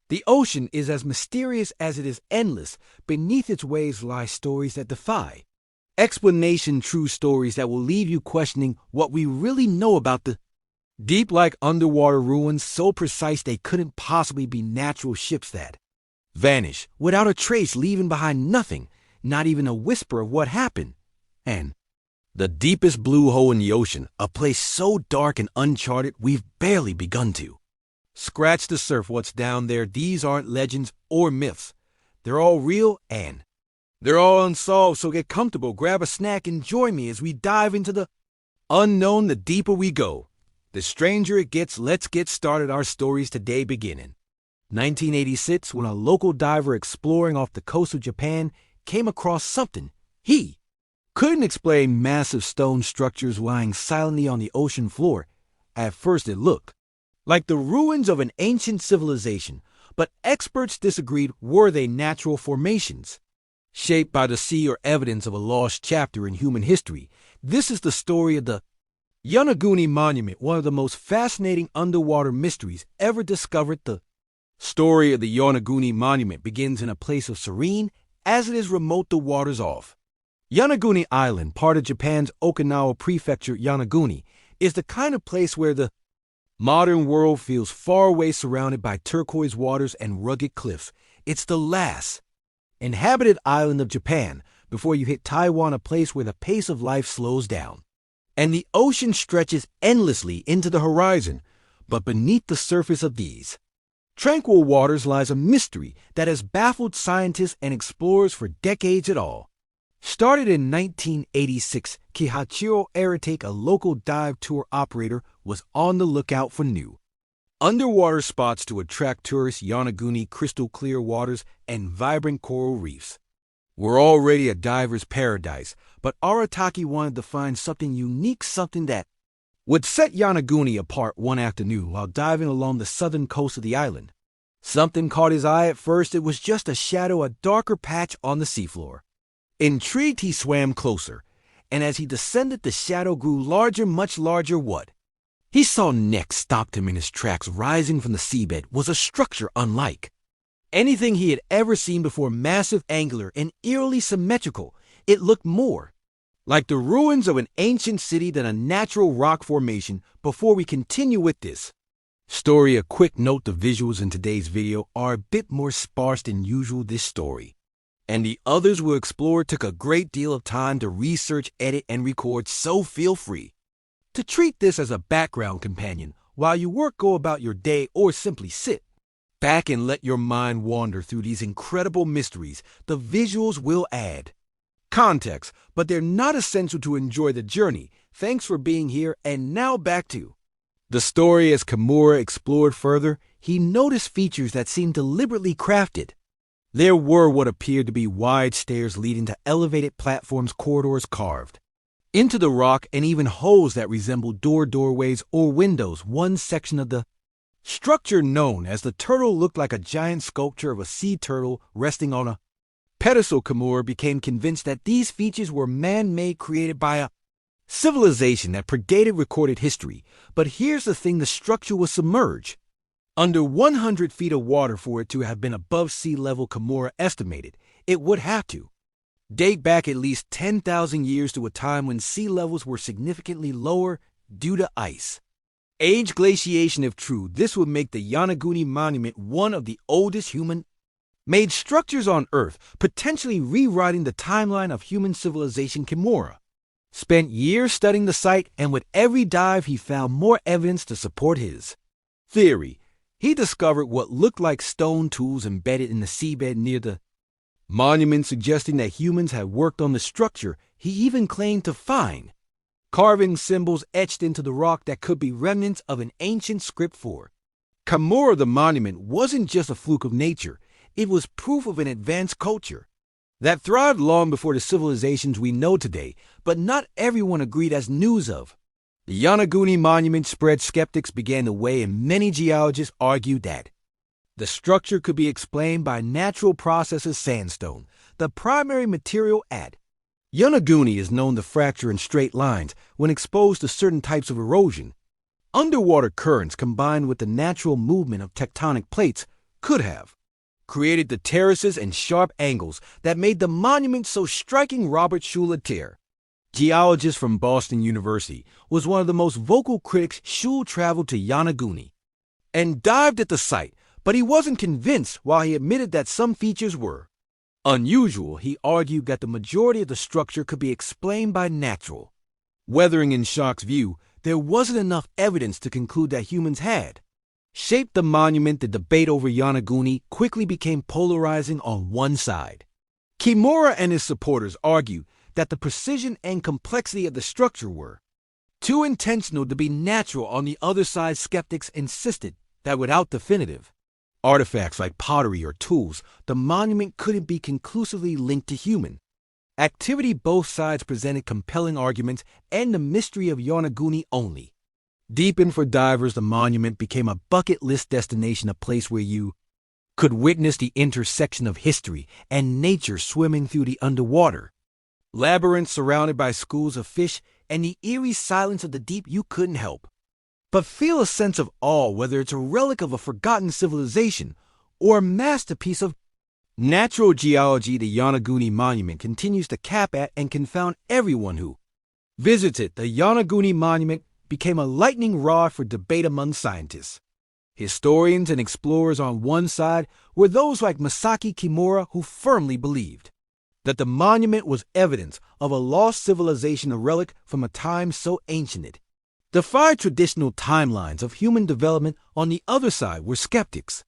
The ocean is as mysterious as it is endless. Beneath its waves lie stories that defy explanation, true stories that will leave you questioning what we really know about the deep, like underwater ruins so precise they couldn't possibly be natural ships that vanish without a trace, leaving behind nothing, not even a whisper of what happened. And the deepest blue hole in the ocean, a place so dark and uncharted we've barely begun to scratch the surface. What's down there, these aren't legends or myths. They're all real and they're all unsolved, so get comfortable, grab a snack, and join me as we dive into the unknown. The deeper we go, the stranger it gets. Let's get started. Our stories today begin in 1986 when a local diver exploring off the coast of Japan came across something he couldn't explain: massive stone structures lying silently on the ocean floor. At first it looked like the ruins of an ancient civilization, but experts disagreed. Were they natural formations shaped by the sea or evidence of a lost chapter in human history? This is the story of the Yonaguni Monument, one of the most fascinating underwater mysteries ever discovered. The story of the Yonaguni Monument begins in a place of serene as it is remote the waters off Yonaguni Island, part of Japan's Okinawa prefecture. Yonaguni is the kind of place where the modern world feels far away, surrounded by turquoise waters and rugged cliffs. It's the last inhabited island of Japan before you hit Taiwan, a place where the pace of life slows down and the ocean stretches endlessly into the horizon. But beneath the surface of these tranquil waters lies a mystery that has baffled scientists and explorers for decades. It all started in 1986. Kihachiro Aratake, a local dive tour operator, was on the lookout for new underwater spots to attract tourists. Yonaguni, crystal clear waters and vibrant coral reefs were already a diver's paradise, but Aratake wanted to find something unique, something that would set Yonaguni apart. One afternoon, while diving along the southern coast of the island, something caught his eye. At first it was just a shadow, a darker patch on the seafloor. Intrigued, he swam closer, and as he descended, the shadow grew larger, much larger. What he saw next stopped him in his tracks. Rising from the seabed was a structure unlike anything he had ever seen before. Massive, angular, and eerily symmetrical, it looked more like the ruins of an ancient city than a natural rock formation. Before we continue with this story, a quick note: the visuals in today's video are a bit more sparse than usual. This story and the others we'll explore took a great deal of time to research, edit, and record, so feel free to treat this as a background companion while you work, go about your day, or simply sit back and let your mind wander through these incredible mysteries. The visuals will add context, but they're not essential to enjoy the journey. Thanks for being here, and now back to the story. As Kimura explored further, he noticed features that seemed deliberately crafted. There were what appeared to be wide stairs leading to elevated platforms, corridors carved into the rock, and even holes that resembled doorways or windows. One section of the structure, known as the turtle, looked like a giant sculpture of a sea turtle resting on a pedestal. Kimura became convinced that these features were man-made, created by a civilization that predated recorded history. But here's the thing: the structure was submerged under 100 feet of water. For it to have been above sea level, Kimura estimated it would have to date back at least 10,000 years, to a time when sea levels were significantly lower due to ice age glaciation. If true, this would make the Yonaguni Monument one of the oldest human-made structures on Earth, potentially rewriting the timeline of human civilization. Kimura spent years studying the site, and with every dive he found more evidence to support his theory. He discovered what looked like stone tools embedded in the seabed near the monument, suggesting that humans had worked on the structure. He even claimed to find carving symbols etched into the rock that could be remnants of an ancient script. For Kimura, the monument wasn't just a fluke of nature, it was proof of an advanced culture that thrived long before the civilizations we know today. But not everyone agreed. As news of the Yonaguni Monument spread, skeptics began to weigh in. Many geologists argued that the structure could be explained by natural processes. Sandstone, the primary material at Yonaguni, is known to fracture in straight lines when exposed to certain types of erosion. Underwater currents combined with the natural movement of tectonic plates could have created the terraces and sharp angles that made the monument so striking. Robert Schuller, geologist from Boston University, was one of the most vocal critics. Schuller traveled to Yonaguni and dived at the site, but he wasn't convinced. While he admitted that some features were unusual, he argued that the majority of the structure could be explained by natural weathering. In Schull's view, there wasn't enough evidence to conclude that humans had shaped the monument. The debate over Yonaguni quickly became polarizing. On one side, Kimura and his supporters argued that the precision and complexity of the structure were too intentional to be natural. On the other side, skeptics insisted that without definitive artifacts like pottery or tools, the monument couldn't be conclusively linked to human activity. Both sides presented compelling arguments, and the mystery of Yonaguni only deepened for divers. The monument became a bucket list destination, a place where you could witness the intersection of history and nature swimming through the underwater labyrinth surrounded by schools of fish and the eerie silence of the deep. You couldn't help but feel a sense of awe, whether it's a relic of a forgotten civilization or a masterpiece of natural geology. The Yonaguni Monument continues to cap at and confound everyone who visits it. The Yonaguni Monument became a lightning rod for debate among scientists, historians, and explorers. On one side were those like Masaki Kimura, who firmly believed that the monument was evidence of a lost civilization, a relic from a time so ancient it defied traditional timelines of human development. On the other side were skeptics,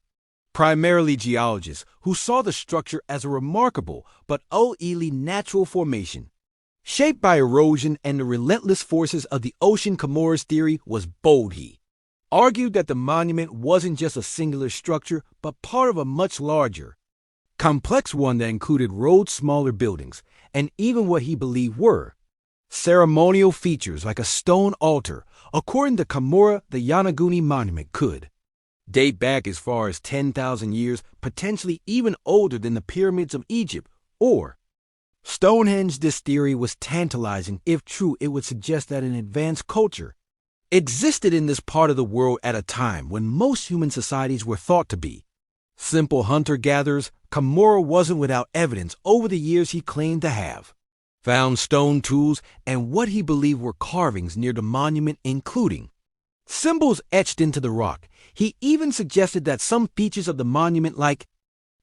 primarily geologists, who saw the structure as a remarkable but oily natural formation shaped by erosion and the relentless forces of the ocean. Kimura's theory was bold. He argued that the monument wasn't just a singular structure, but part of a much larger, complex one that included roads, smaller buildings, and even what he believed were ceremonial features like a stone altar. According to Kimura, the Yonaguni Monument could date back as far as 10,000 years, potentially even older than the pyramids of Egypt or Stonehenge. This theory was tantalizing. If true, it would suggest that an advanced culture existed in this part of the world at a time when most human societies were thought to be simple hunter-gatherers. Kimura wasn't without evidence. Over the years, he claimed to have found stone tools and what he believed were carvings near the monument, including symbols etched into the rock. He even suggested that some features of the monument, like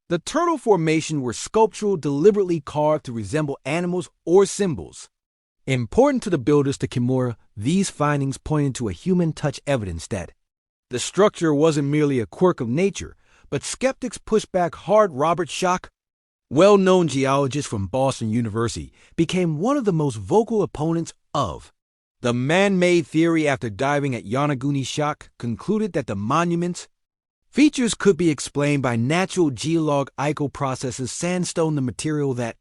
the turtle formation, were sculptural, deliberately carved to resemble animals or symbols important to the builders. To Kimura, these findings pointed to a human touch, evidence that the structure wasn't merely a quirk of nature. But skeptics pushed back hard. Robert Schoch, well-known geologist from Boston University, became one of the most vocal opponents of the man-made theory. After diving at Yonaguni, Schoch concluded that the monument's features could be explained by natural geological processes. Sandstone, the material that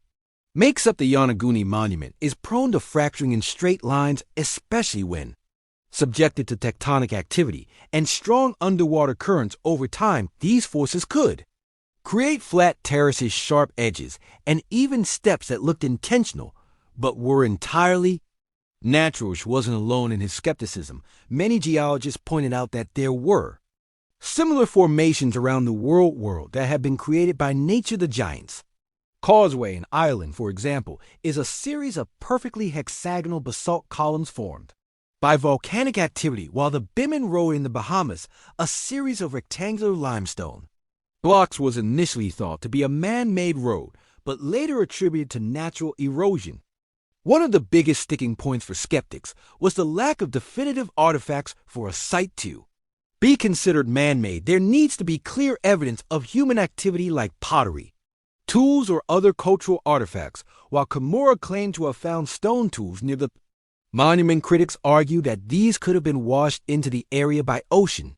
makes up the Yonaguni Monument, is prone to fracturing in straight lines, especially when subjected to tectonic activity and strong underwater currents. Over time, these forces could create flat terraces, sharp edges, and even steps that looked intentional but were entirely natural. He wasn't alone in his skepticism. Many geologists pointed out that there were similar formations around the world that had been created by nature. The Giant's Causeway in Ireland, for example, is a series of perfectly hexagonal basalt columns formed by volcanic activity, while the Biman Road in the Bahamas, a series of rectangular limestone blocks, was initially thought to be a man-made road, but later attributed to natural erosion. One of the biggest sticking points for skeptics was the lack of definitive artifacts for a site to be considered man-made. There needs to be clear evidence of human activity like pottery, tools, or other cultural artifacts. While Kimura claimed to have found stone tools near the monument, critics argue that these could have been washed into the area by ocean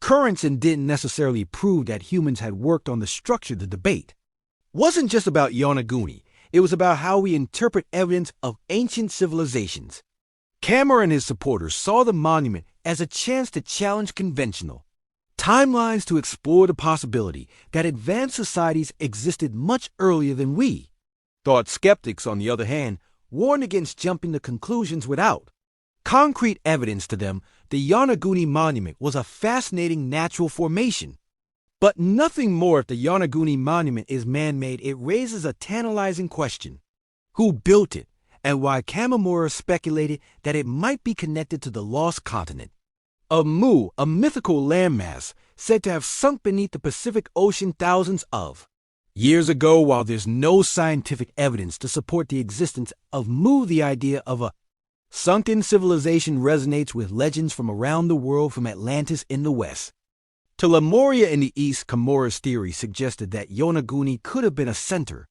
currents and didn't necessarily prove that humans had worked on the structure. The debate wasn't just about Yonaguni, it was about how we interpret evidence of ancient civilizations. Kimura and his supporters saw the monument as a chance to challenge conventional timelines, to explore the possibility that advanced societies existed much earlier than we thought. Skeptics, on the other hand, warned against jumping to conclusions without concrete evidence. To them, the Yonaguni Monument was a fascinating natural formation, But nothing more if the Yonaguni Monument is man-made. It raises a tantalizing question. Who built it, and why Kamimura speculated that it might be connected to the lost continent of Mu, a mythical landmass said to have sunk beneath the Pacific Ocean thousands of years ago. While there's no scientific evidence to support the existence of Mu, the idea of a sunken civilization resonates with legends from around the world, from Atlantis in the west to Lemuria in the east. Kimura's theory suggested that Yonaguni could have been a center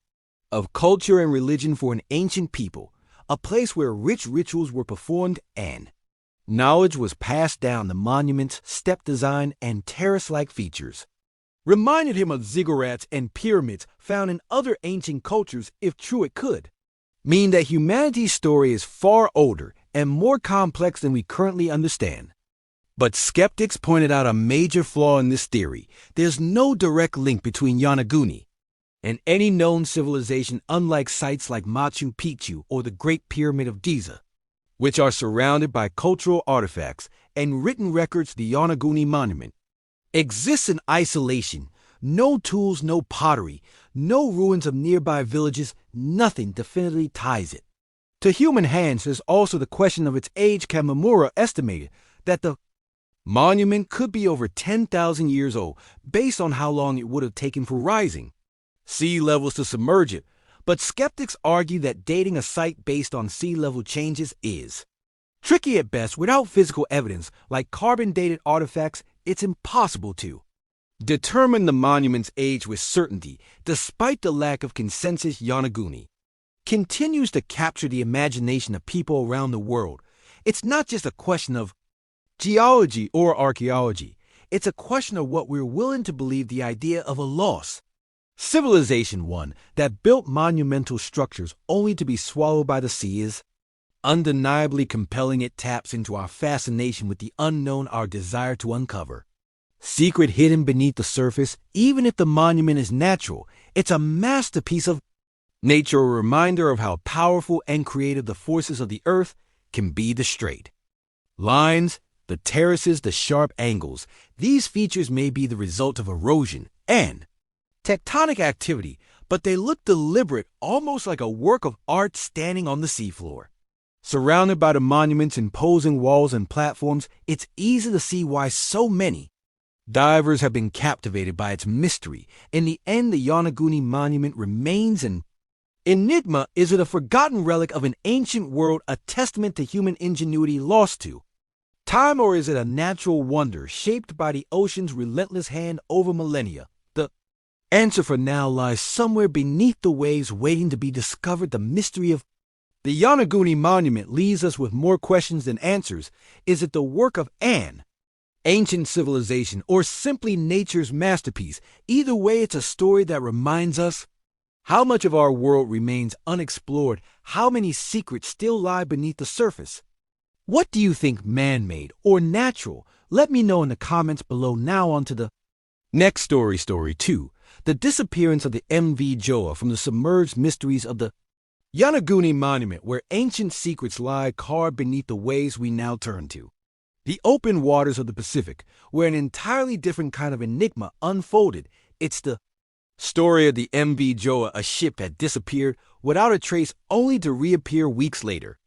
of culture and religion for an ancient people, a place where rich rituals were performed and knowledge was passed down. The monument's step design and terrace-like features reminded him of ziggurats and pyramids found in other ancient cultures. If true, it could mean that humanity's story is far older and more complex than we currently understand. But skeptics pointed out a major flaw in this theory. There's no direct link between Yonaguni and any known civilization, unlike sites like Machu Picchu or the Great Pyramid of Giza, which are surrounded by cultural artifacts and written records. The Yonaguni Monument exists in isolation. No tools, no pottery, no ruins of nearby villages, nothing definitively ties it to human hands. There's also the question of its age. Kamimura estimated that the monument could be over 10,000 years old, based on how long it would have taken for rising sea levels to submerge it. But skeptics argue that dating a site based on sea level changes is tricky at best. Without physical evidence, like carbon-dated artifacts, it's impossible to determine the monument's age with certainty. Despite the lack of consensus, Yonaguni continues to capture the imagination of people around the world. It's not just a question of geology or archaeology. It's a question of what we're willing to believe. The idea of a lost civilization, one that built monumental structures only to be swallowed by the sea, is undeniably compelling. It taps into our fascination with the unknown, our desire to uncover secret hidden beneath the surface. Even if the monument is natural, it's a masterpiece of nature, a reminder of how powerful and creative the forces of the earth can be. The straight lines, the terraces, the sharp angles, these features may be the result of erosion and tectonic activity, but they look deliberate, almost like a work of art standing on the seafloor. Surrounded by the monument's imposing walls and platforms, it's easy to see why so many divers have been captivated by its mystery. In the end, the Yonaguni Monument remains an enigma. Is it a forgotten relic of an ancient world, a testament to human ingenuity lost to time, or is it a natural wonder shaped by the ocean's relentless hand over millennia? The answer for now lies somewhere beneath the waves, waiting to be discovered. The mystery of the Yonaguni Monument leaves us with more questions than answers. Is it the work of an ancient civilization or simply nature's masterpiece? Either way, it's a story that reminds us how much of our world remains unexplored, how many secrets still lie beneath the surface. What do you think, man-made or natural? Let me know in the comments below. Now on to the next story, Story 2. The disappearance of the MV Joyita from the submerged mysteries of the Yonaguni Monument, where ancient secrets lie carved beneath the waves. We now turn to the open waters of the Pacific, where an entirely different kind of enigma unfolded. It's the story of the MV Joyita, a ship that disappeared without a trace, only to reappear weeks later.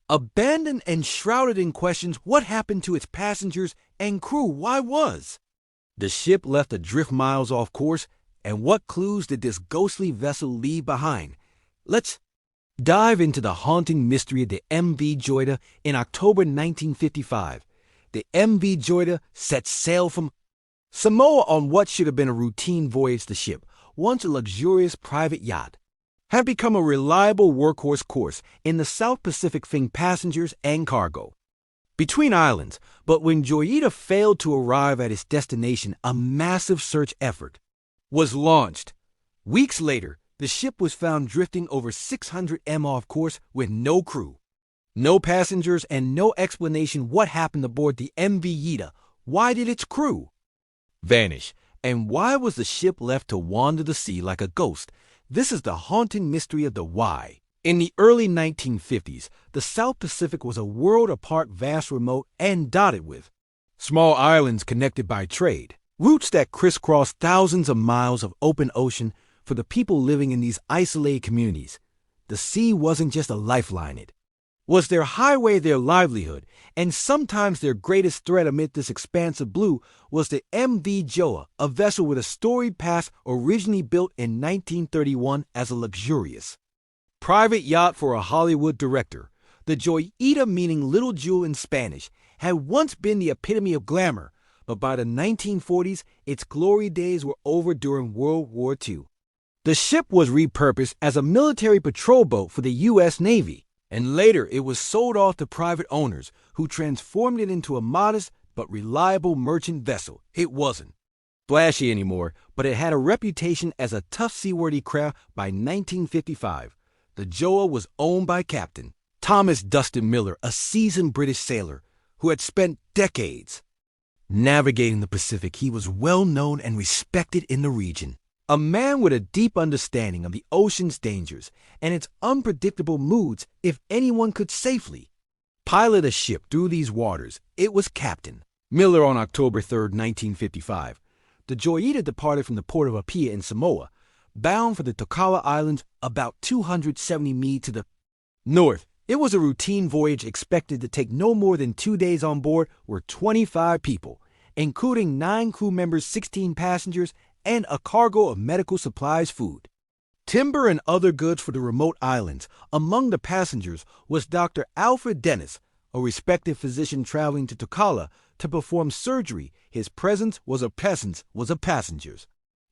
Abandoned and shrouded in questions, what happened to its passengers and crew? Why was the ship left adrift miles off course? And what clues did this ghostly vessel leave behind? Let's dive into the haunting mystery of the MV Joyita. In October 1955, the MV Joyita set sail from Samoa on what should have been a routine voyage. The ship, once a luxurious private yacht, had become a reliable workhorse course in the South Pacific, fleeing passengers and cargo between islands. But when Joyita failed to arrive at its destination, a massive search effort was launched. Weeks later, the ship was found drifting over 600 m off course with no crew, no passengers, and no explanation. What happened aboard the MV Joyita? Why did its crew vanish? And why was the ship left to wander the sea like a ghost? This is the haunting mystery of the why. In the early 1950s, the South Pacific was a world apart, vast, remote, and dotted with small islands connected by trade Routes that crisscross thousands of miles of open ocean for the people living in these isolated communities. The sea wasn't just a lifeline, it was their highway, their livelihood, and sometimes their greatest threat amid this expanse of blue was the MV Joyita, a vessel with a storied past originally built in 1931 as a luxurious private yacht for a Hollywood director. The Joyita, meaning little jewel in Spanish, had once been the epitome of glamour, but by the 1940s, its glory days were over during World War II. The ship was repurposed as a military patrol boat for the U.S. Navy, and later it was sold off to private owners who transformed it into a modest but reliable merchant vessel. It wasn't flashy anymore, but it had a reputation as a tough seaworthy craft. By 1955, the Joyita was owned by Captain Thomas Dustin Miller, a seasoned British sailor who had spent decades navigating the Pacific. He was well known and respected in the region. A man with a deep understanding of the ocean's dangers and its unpredictable moods. If anyone could safely pilot a ship through these waters, it was Captain Miller. On October 3, 1955, the Joyita departed from the port of Apia in Samoa, bound for the Tokala Islands, about 270 mi to the north. It was a routine voyage expected to take no more than 2 days. On board were 25 people, including 9 crew members, 16 passengers, and a cargo of medical supplies, food, timber, and other goods for the remote islands. Among the passengers was Dr. Alfred Dennis, a respected physician traveling to Tokala to perform surgery. His presence was a passenger's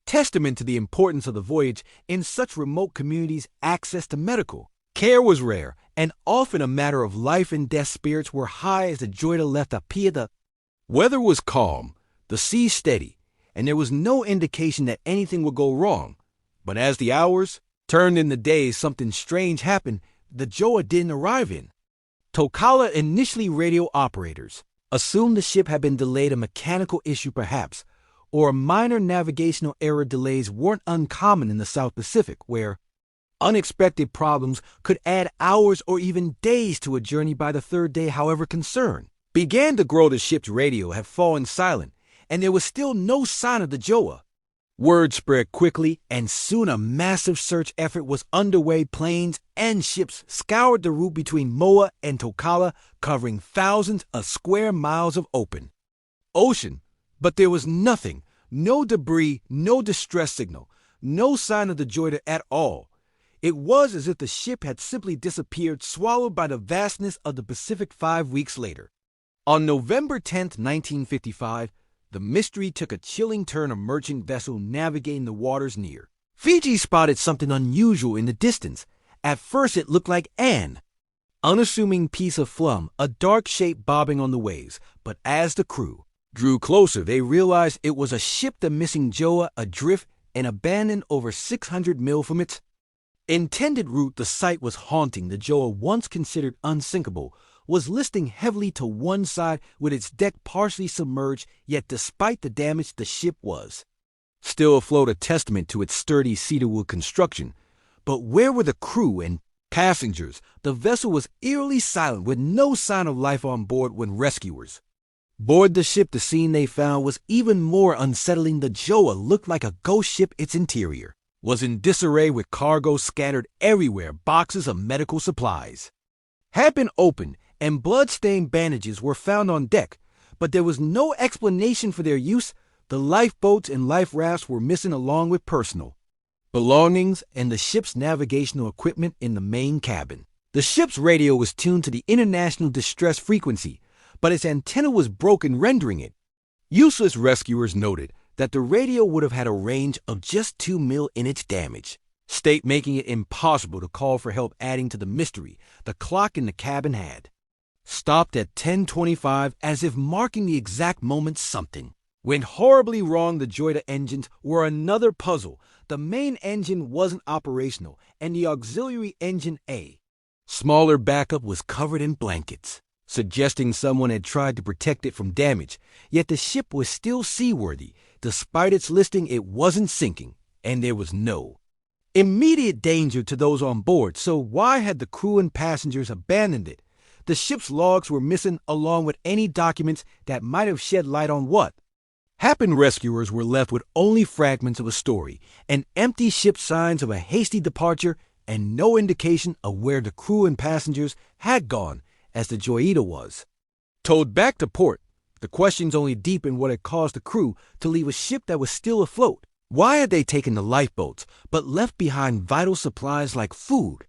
testament to the importance of the voyage. In such remote communities, access to medical care was rare, and often a matter of life and death. Spirits were high as the Joyita left Apia. The weather was calm, the sea steady, and there was no indication that anything would go wrong. But as the hours turned into days, something strange happened. The Joyita didn't arrive in Tokala. Initially, radio operators assumed the ship had been delayed, a mechanical issue perhaps, or a minor navigational error. Delays weren't uncommon in the South Pacific, where unexpected problems could add hours or even days to a journey. By the third day, however, concern began to grow. The ship's radio had fallen silent, and there was still no sign of the Joyita. Word spread quickly, and soon a massive search effort was underway. Planes and ships scoured the route between Moa and Tokala, covering thousands of square miles of open ocean. But there was nothing, no debris, no distress signal, no sign of the Joyita at all. It was as if the ship had simply disappeared, swallowed by the vastness of the Pacific. 5 weeks later, on November 10, 1955, the mystery took a chilling turn. A merchant vessel navigating the waters near Fiji spotted something unusual in the distance. At first, it looked like an unassuming piece of flum, a dark shape bobbing on the waves. But as the crew drew closer, they realized it was a ship. The missing Joyita, adrift and abandoned over 600 mil from its intended route. The sight was haunting. The Joyita, once considered unsinkable, was listing heavily to one side with its deck partially submerged. Yet despite the damage, the ship was still afloat, a testament to its sturdy cedarwood construction. But where were the crew and passengers? The vessel was eerily silent, with no sign of life on board. When rescuers boarded the ship, the scene they found was even more unsettling. The Joyita looked like a ghost ship. Its interior was in disarray, with cargo scattered everywhere. Boxes of medical supplies had been opened, and blood-stained bandages were found on deck, but there was no explanation for their use. The lifeboats and life rafts were missing, along with personal belongings and the ship's navigational equipment in the main cabin. The ship's radio was tuned to the international distress frequency, but its antenna was broken, rendering it useless. Rescuers noted that the radio would have had a range of just 2 mil in its damage state, making it impossible to call for help. Adding to the mystery, the clock in the cabin had stopped at 10:25, as if marking the exact moment something went horribly wrong. The Joyita engines were another puzzle. The main engine wasn't operational, and the auxiliary engine, a smaller backup, was covered in blankets, suggesting someone had tried to protect it from damage. Yet the ship was still seaworthy. Despite its listing, it wasn't sinking, and there was no immediate danger to those on board. So why had the crew and passengers abandoned it? The ship's logs were missing, along with any documents that might have shed light on what Happened rescuers were left with only fragments of a story, an empty ship, signs of a hasty departure, and no indication of where the crew and passengers had gone, as the Joyita was. Towed back to port, the questions only deepened what had caused the crew to leave a ship that was still afloat. Why had they taken the lifeboats, but left behind vital supplies like food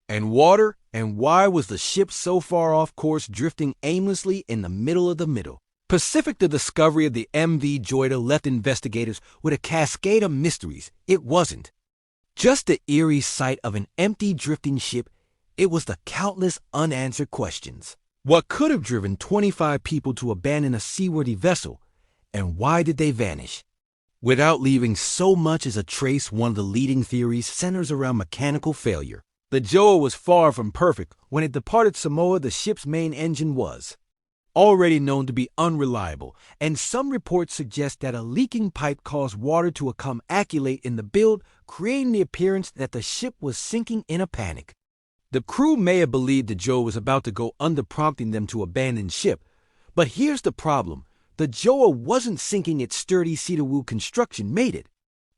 and water? And why was the ship so far off course, drifting aimlessly in the middle of the middle Pacific? The discovery of the MV Joyita left investigators with a cascade of mysteries. It wasn't just the eerie sight of an empty drifting ship, it was the countless unanswered questions. What could have driven 25 people to abandon a seaworthy vessel, and why did they vanish without leaving so much as a trace? One of the leading theories centers around mechanical failure. The Joyita was far from perfect. When it departed Samoa, the ship's main engine was already known to be unreliable, and some reports suggest that a leaking pipe caused water to accumulate in the build, creating the appearance that the ship was sinking in a panic. The crew may have believed the Joyita was about to go under, prompting them to abandon ship. But here's the problem. The Joyita wasn't sinking. Its sturdy cedar wood construction made it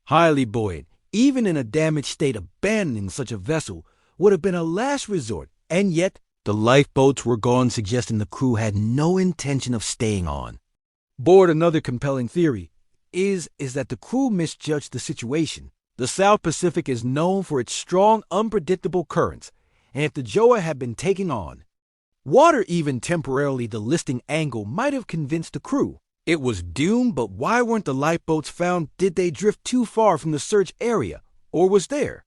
highly buoyant. Even in a damaged state, abandoning such a vessel would have been a last resort, and yet the lifeboats were gone, suggesting the crew had no intention of staying on board. Another compelling theory is that the crew misjudged the situation. The South Pacific is known for its strong, unpredictable currents, and if the Joyita had been taking on water even temporarily, the listing angle might have convinced the crew it was doomed. But why weren't the lifeboats found? Did they drift too far from the search area, or was there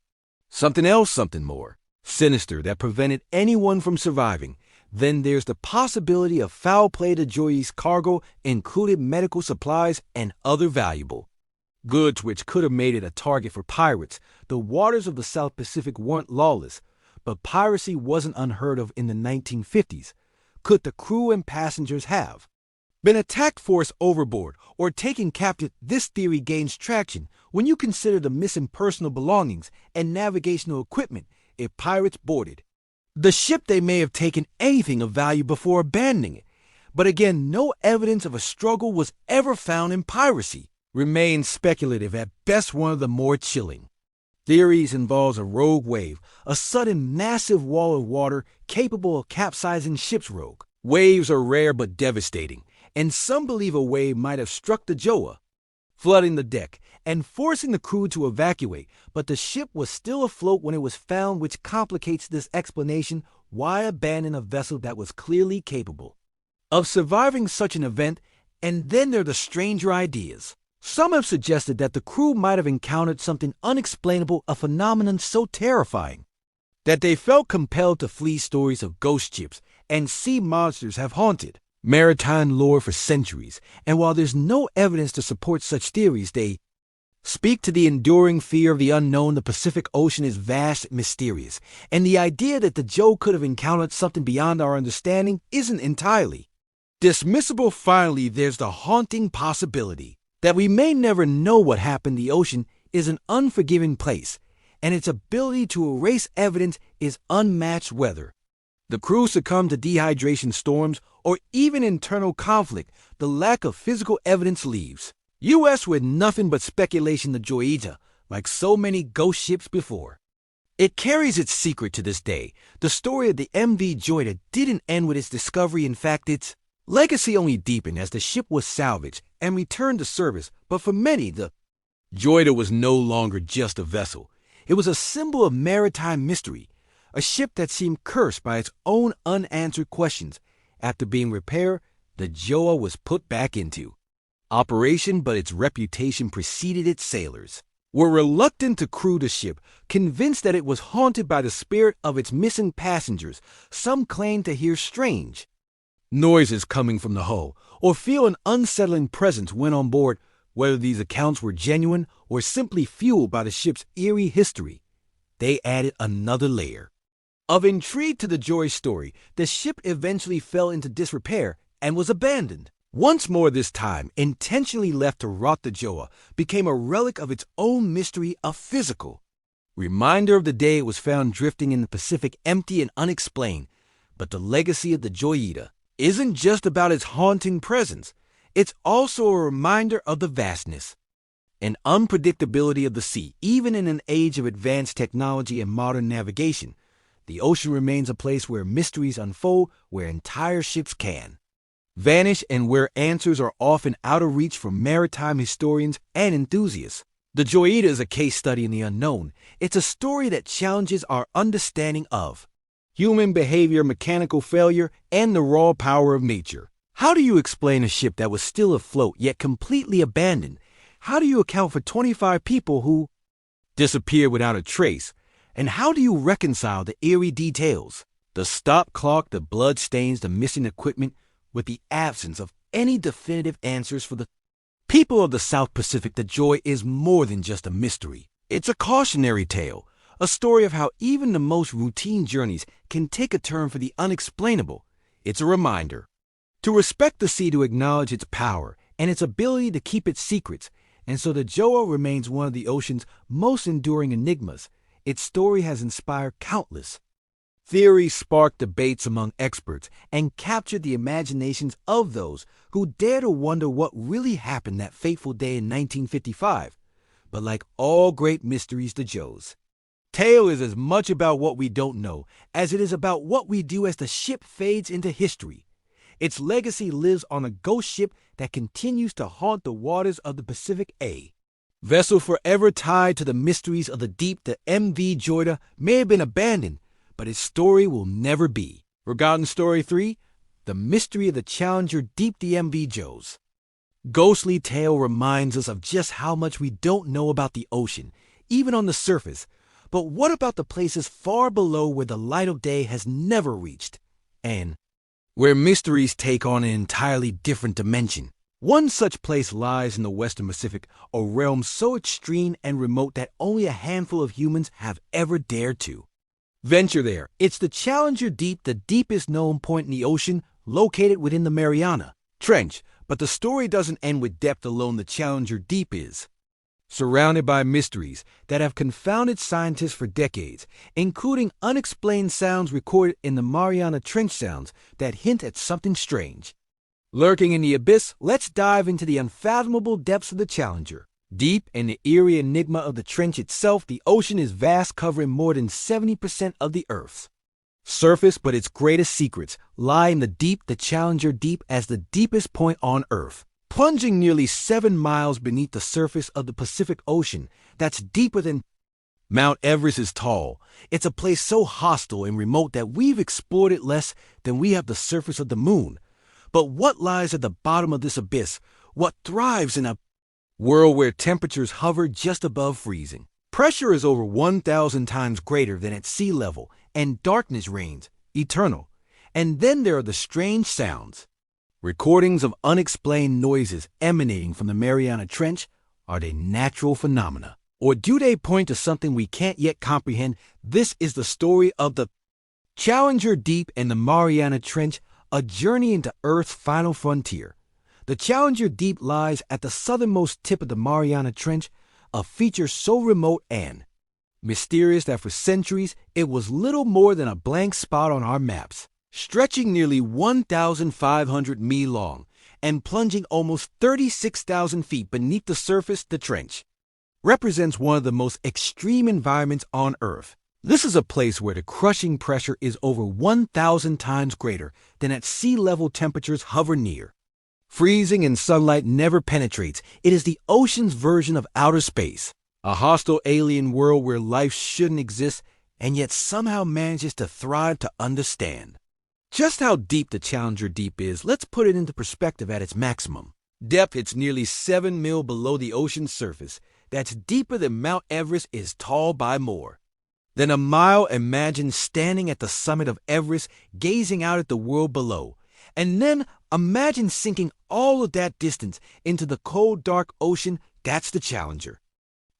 something else, something more sinister that prevented anyone from surviving? Then there's the possibility of foul play. The Joyita's cargo included medical supplies and other valuable goods, which could have made it a target for pirates. The waters of the South Pacific weren't lawless, but piracy wasn't unheard of in the 1950s. Could the crew and passengers have been attacked, forced overboard, or taken captive? This theory gains traction when you consider the missing personal belongings and navigational equipment. If pirates boarded the ship, they may have taken anything of value before abandoning it. But again, no evidence of a struggle was ever found in piracy. Remains speculative at best. One of the more chilling theories involves a rogue wave, a sudden massive wall of water capable of capsizing ships. Rogue waves are rare but devastating, and some believe a wave might have struck the Joyita, flooding the deck and forcing the crew to evacuate. But the ship was still afloat when it was found, which complicates this explanation. Why abandon a vessel that was clearly capable of surviving such an event? And then there are the stranger ideas. Some have suggested that the crew might have encountered something unexplainable, a phenomenon so terrifying that they felt compelled to flee. Stories of ghost ships and sea monsters have haunted maritime lore for centuries, and while there's no evidence to support such theories, they speak to the enduring fear of the unknown. The Pacific Ocean is vast and mysterious, and the idea that the Joyita could have encountered something beyond our understanding isn't entirely dismissible. Finally, there's the haunting possibility that we may never know what happened. The ocean is an unforgiving place, and its ability to erase evidence is unmatched. Whether the crew succumbed to dehydration, storms, or even internal conflict, the lack of physical evidence leaves U.S. with nothing but speculation. The Joyita, like so many ghost ships before, it carries its secret to this day. The story of the MV Joyita didn't end with its discovery. In fact, its legacy only deepened as the ship was salvaged and returned to service. But for many, the Joyita was no longer just a vessel. It was a symbol of maritime mystery, a ship that seemed cursed by its own unanswered questions. After being repaired, the Joyita was put back into operation, but its reputation preceded its sailors were reluctant to crew the ship, convinced that it was haunted by the spirit of its missing passengers. Some claimed to hear strange noises coming from the hull, or feel an unsettling presence when on board. Whether these accounts were genuine or simply fueled by the ship's eerie history, they added another layer of intrigue to the Joy story. The ship eventually fell into disrepair and was abandoned. Once more, this time intentionally left to rot, the Joyita became a relic of its own mystery, a physical reminder of the day it was found drifting in the Pacific, empty and unexplained. But the legacy of the Joyita isn't just about its haunting presence. it's also a reminder of the vastness and unpredictability of the sea. Even in an age of advanced technology and modern navigation, the ocean remains a place where mysteries unfold, where entire ships can vanish, and where answers are often out of reach for maritime historians and enthusiasts. The Joyita is a case study in the unknown. It's a story that challenges our understanding of human behavior, mechanical failure, and the raw power of nature. How do you explain a ship that was still afloat yet completely abandoned? How do you account for 25 people who disappeared without a trace? And how do you reconcile the eerie details, the stop clock, the blood stains, the missing equipment, with the absence of any definitive answers for the people of the South Pacific? The Joy is more than just a mystery. It's a cautionary tale, a story of how even the most routine journeys can take a turn for the unexplainable. It's a reminder to respect the sea, to acknowledge its power and its ability to keep its secrets. And so the Joa remains one of the ocean's most enduring enigmas. Its story has inspired countless theories, sparked debates among experts, and captured the imaginations of those who dare to wonder what really happened that fateful day in 1955. But like all great mysteries, the Joe's tale is as much about what we don't know as it is about what we do as the ship fades into history. Its legacy lives on a ghost ship that continues to haunt the waters of the Pacific. A vessel forever tied to the mysteries of the deep, the MV Joyita may have been abandoned, but its story will never be forgotten. Story 3, The Mystery of the Challenger Deep. The MV Joe's ghostly tale reminds us of just how much we don't know about the ocean, even on the surface. But what about the places far below where the light of day has never reached, and where mysteries take on an entirely different dimension? One such place lies in the Western Pacific, a realm so extreme and remote that only a handful of humans have ever dared to venture there. It's the Challenger Deep, the deepest known point in the ocean, located within the Mariana Trench. But the story doesn't end with depth alone. The Challenger Deep is surrounded by mysteries that have confounded scientists for decades, including unexplained sounds recorded in the Mariana Trench, sounds that hint at something strange lurking in the abyss. Let's dive into the unfathomable depths of the Challenger Deep and the eerie enigma of the trench itself. The ocean is vast, covering more than 70% of the Earth's surface, but its greatest secrets lie in the deep. The Challenger Deep, as the deepest point on Earth, plunging nearly 7 miles beneath the surface of the Pacific Ocean, that's deeper than Mount Everest is tall. It's a place so hostile and remote that we've explored it less than we have the surface of the moon. But what lies at the bottom of this abyss? What thrives in a world where temperatures hover just above freezing? Pressure is over 1,000 times greater than at sea level, and darkness reigns eternal. And then there are the strange sounds. Recordings of unexplained noises emanating from the Mariana Trench. Are they natural phenomena, or do they point to something we can't yet comprehend? This is the story of the Challenger Deep and the Mariana Trench, a journey into Earth's final frontier. The Challenger Deep lies at the southernmost tip of the Mariana Trench, a feature so remote and mysterious that for centuries it was little more than a blank spot on our maps. Stretching nearly 1,500 miles long and plunging almost 36,000 feet beneath the surface, the trench represents one of the most extreme environments on Earth. This is a place where the crushing pressure is over 1,000 times greater than at sea level. Temperatures hover near freezing and sunlight never penetrates. It is the ocean's version of outer space, a hostile alien world where life shouldn't exist and yet somehow manages to thrive. To understand just how deep the Challenger Deep is, let's put it into perspective. At its maximum depth, it's nearly 7 miles below the ocean's surface. That's deeper than Mount Everest is tall by more than a mile. Imagine standing at the summit of Everest, gazing out at the world below. And then imagine sinking all of that distance into the cold, dark ocean. That's the Challenger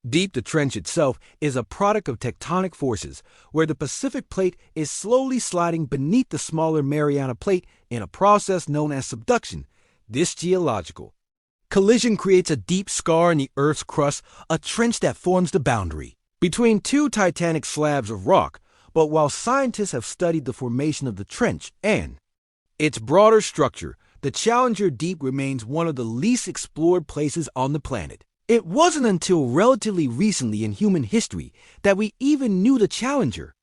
Deep. The trench itself is a product of tectonic forces, where the Pacific Plate is slowly sliding beneath the smaller Mariana Plate in a process known as subduction. This geological collision creates a deep scar in the Earth's crust, a trench that forms the boundary between two titanic slabs of rock. But while scientists have studied the formation of the trench and its broader structure, the Challenger Deep remains one of the least explored places on the planet. It wasn't until relatively recently in human history that we even knew the Challenger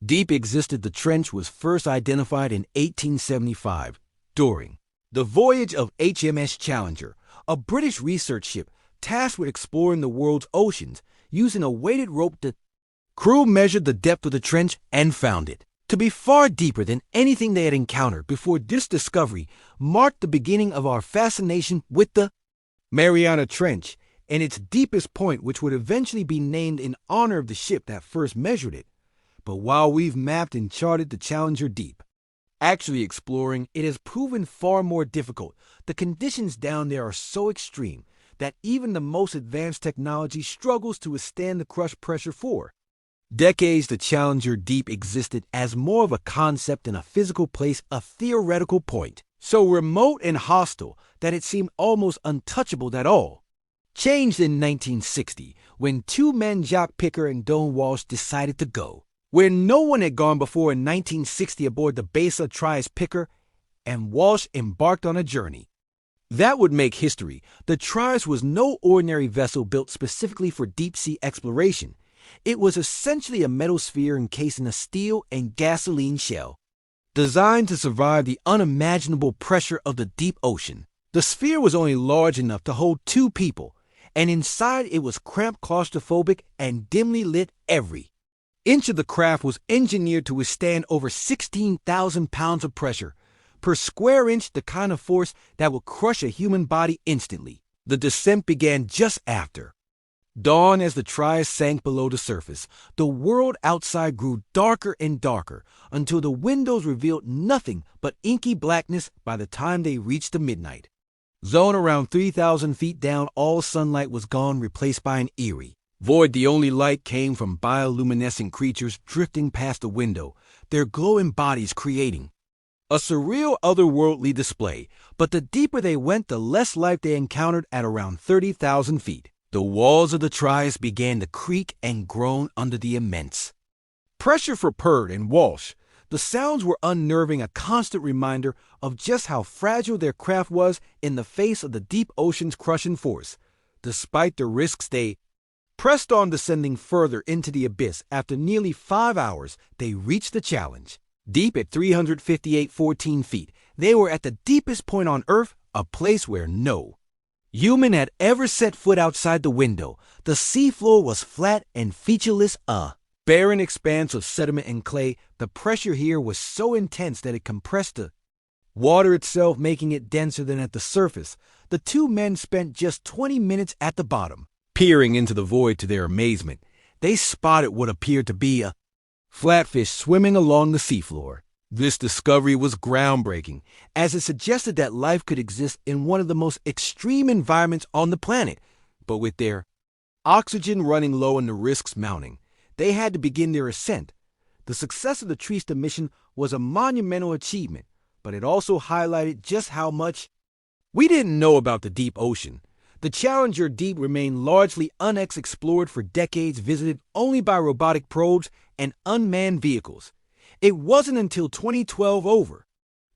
Deep existed. The trench was first identified in 1875 during the voyage of HMS Challenger, a British research ship tasked with exploring the world's oceans. Using a weighted rope, the crew measured the depth of the trench and found it to be far deeper than anything they had encountered before. This discovery marked the beginning of our fascination with the Mariana Trench and its deepest point, which would eventually be named in honor of the ship that first measured it. But while we've mapped and charted the Challenger Deep, actually exploring it has proven far more difficult. The conditions down there are so extreme that even the most advanced technology struggles to withstand the crush pressure. For decades, the Challenger Deep existed as more of a concept than a physical place, a theoretical point, so remote and hostile that it seemed almost untouchable. That all changed in 1960 when two men, Jacques Picker and Don Walsh, decided to go where no one had gone before. In 1960, aboard the Besa Trias, Picker and Walsh embarked on a journey that would make history. The Trias was no ordinary vessel built specifically for deep-sea exploration. It was essentially a metal sphere encased in a steel and gasoline shell, designed to survive the unimaginable pressure of the deep ocean. The sphere was only large enough to hold two people, and inside it was cramped, claustrophobic, and dimly lit. Every inch of the craft was engineered to withstand over 16,000 pounds of pressure per square inch, the kind of force that would crush a human body instantly. The descent began just after dawn. As the Trias sank below the surface, the world outside grew darker and darker until the windows revealed nothing but inky blackness. By the time they reached the midnight zone around 3,000 feet down, all sunlight was gone, replaced by an eerie void. The only light came from bioluminescent creatures drifting past the window, their glowing bodies creating a surreal otherworldly display. But the deeper they went, the less life they encountered. At around 30,000 feet, the walls of the Trias began to creak and groan under the immense pressure. For Purd and Walsh, the sounds were unnerving, a constant reminder of just how fragile their craft was in the face of the deep ocean's crushing force. Despite the risks, they pressed on, descending further into the abyss. After nearly 5 hours, they reached the Challenge Deep at 358.14 feet. They were at the deepest point on Earth, a place where no human had ever set foot outside the window. The seafloor was flat and featureless, a barren expanse of sediment and clay. The pressure here was so intense that it compressed the water itself, making it denser than at the surface. The two men spent just 20 minutes at the bottom. Peering into the void, to their amazement, they spotted what appeared to be a flatfish swimming along the seafloor. This discovery was groundbreaking, as it suggested that life could exist in one of the most extreme environments on the planet. But with their oxygen running low and the risks mounting, they had to begin their ascent. The success of the Trista mission was a monumental achievement, but it also highlighted just how much we didn't know about the deep ocean. The Challenger Deep remained largely unexplored for decades, visited only by robotic probes and unmanned vehicles. It wasn't until 2012, over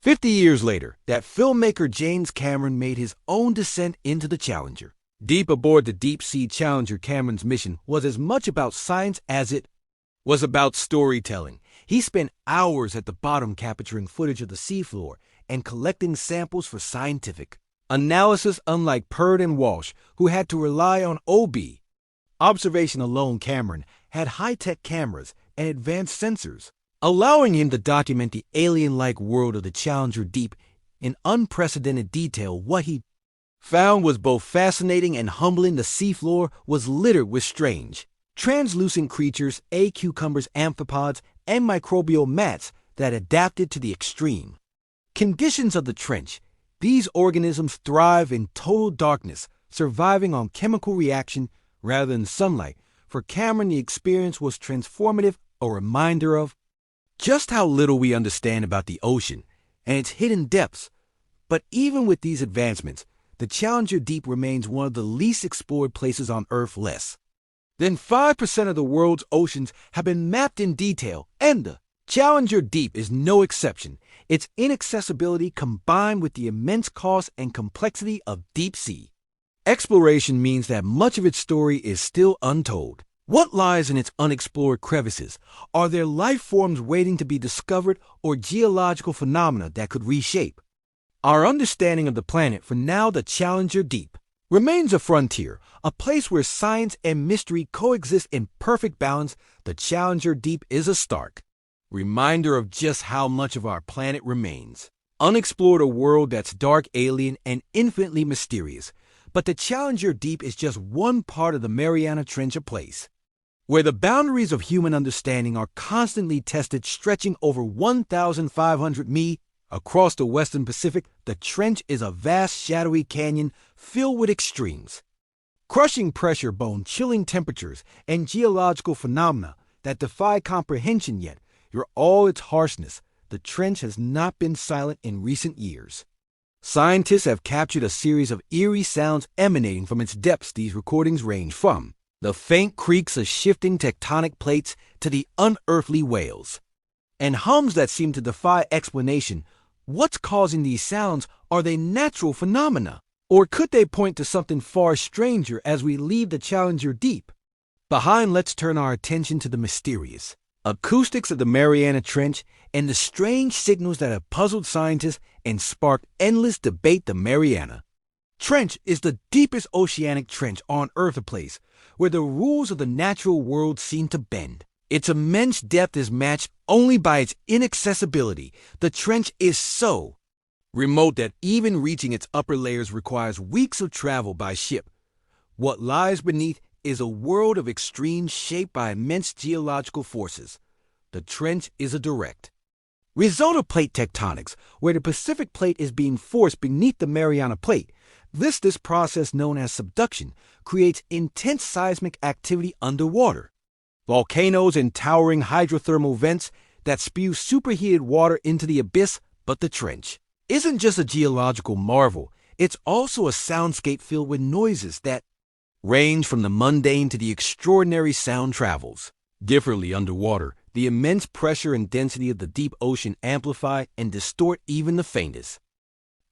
50 years later, that filmmaker James Cameron made his own descent into the Challenger Deep. Aboard the deep-sea Challenger, Cameron's mission was as much about science as it was about storytelling. He spent hours at the bottom capturing footage of the seafloor and collecting samples for scientific analysis. Unlike Purd and Walsh, who had to rely on OB observation alone, Cameron had high-tech cameras and advanced sensors, allowing him to document the alien-like world of the Challenger Deep in unprecedented detail. What he found was both fascinating and humbling. The seafloor was littered with strange, translucent creatures, cucumbers, amphipods, and microbial mats that adapted to the extreme conditions of the trench. These organisms thrive in total darkness, surviving on chemical reaction rather than sunlight. For Cameron, the experience was transformative, a reminder of just how little we understand about the ocean and its hidden depths. But even with these advancements, the Challenger Deep remains one of the least explored places on Earth. Less than 5% of the world's oceans have been mapped in detail, and the Challenger Deep is no exception. Its inaccessibility combined with the immense cost and complexity of deep sea exploration means that much of its story is still untold. What lies in its unexplored crevices? Are there life forms waiting to be discovered or geological phenomena that could reshape our understanding of the planet? For now, the Challenger Deep remains a frontier, a place where science and mystery coexist in perfect balance. The Challenger Deep is a stark reminder of just how much of our planet remains unexplored, a world that's dark, alien, and infinitely mysterious. But the Challenger Deep is just one part of the Mariana Trench, a place where the boundaries of human understanding are constantly tested. Stretching over 1,500 mi across the western Pacific, the trench is a vast, shadowy canyon filled with extremes, crushing pressure, bone-chilling temperatures, and geological phenomena that defy comprehension. Yet, for all its harshness, the trench has not been silent in recent years. Scientists have captured a series of eerie sounds emanating from its depths. These recordings range from the faint creaks of shifting tectonic plates to the unearthly wails and hums that seem to defy explanation. What's causing these sounds? Are they natural phenomena? Or could they point to something far stranger? As we leave the Challenger Deep behind, let's turn our attention to the mysterious acoustics of the Mariana Trench and the strange signals that have puzzled scientists and sparked endless debate. The Mariana Trench is the deepest oceanic trench on Earth, a place where the rules of the natural world seem to bend. Its immense depth is matched only by its inaccessibility. The trench is so remote that even reaching its upper layers requires weeks of travel by ship. What lies beneath is a world of extremes shaped by immense geological forces. The trench is a direct result of plate tectonics, where the Pacific plate is being forced beneath the Mariana plate. This process, known as subduction, creates intense seismic activity underwater. Volcanoes and towering hydrothermal vents that spew superheated water into the abyss. But the trench isn't just a geological marvel, it's also a soundscape filled with noises that range from the mundane to the extraordinary. Sound travels differently underwater. The immense pressure and density of the deep ocean amplify and distort even the faintest